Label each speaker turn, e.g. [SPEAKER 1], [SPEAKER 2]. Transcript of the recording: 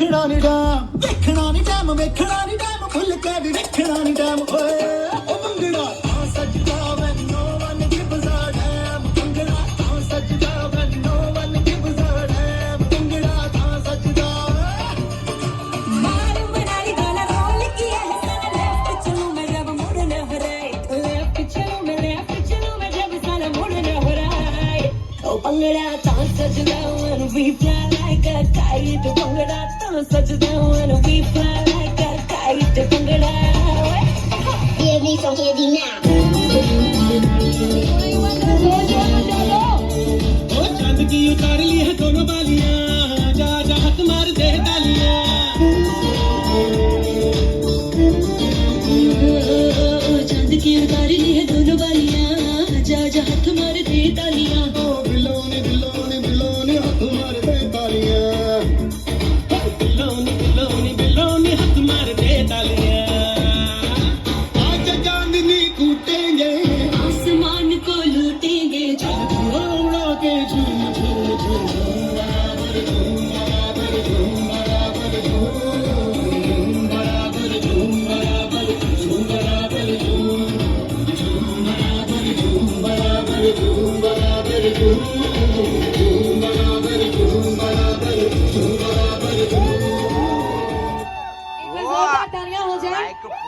[SPEAKER 1] ਵੇਖਣਾ ਨੀ ਟਾਈਮ ਵੇਖਣਾ ਨੀ ਟਾਈਮ ਵੇਖਣਾ ਨੀ ਟਾਈਮ ਭੁੱਲ ਕੇ ਵੀ ਵੇਖਣਾ ਨੀ ਟਾਈਮ ਓਏ ਉਹ ਭੰਗੜਾ ਤਾਂ ਸੱਜਦਾ when no one gives a damn bhangra ਤਾਂ ਸੱਜਦਾ when no one gives a damn bhangra ਤਾਂ ਸੱਜਦਾ
[SPEAKER 2] ਮਾਰ ਮਨਾਲੀ ਗਾਲਾ ਰੋਲ ਕੀਆ ਹੈ ਸਾਲਾ ਲੈਫਟ ਚਲੂ ਮੈਂ ਜਬ ਮੁੜਨਾ ਹੋ ਰਾਈਟ ਲੈਫਟ ਚਲੂ ਮੈਂ ਜਬ ਸਾਲਾ ਮੁੜਨਾ ਹੋ ਰਾਈਟ ਉਹ ਭੰਗੜਾ ਤਾਂ ਸੱਜਦਾ when we fly like a kite bhangra ਤਾਂ ਸੱਜਦਾ when we fly like a kite bhangra
[SPEAKER 3] Give me some candy now.
[SPEAKER 1] ਉਹ ਚੰਦ ਕੀ ਉਤਾਰ ਲਈ ਹੈ ਦੋਨੋਂ ਬਾਲੀਆਂ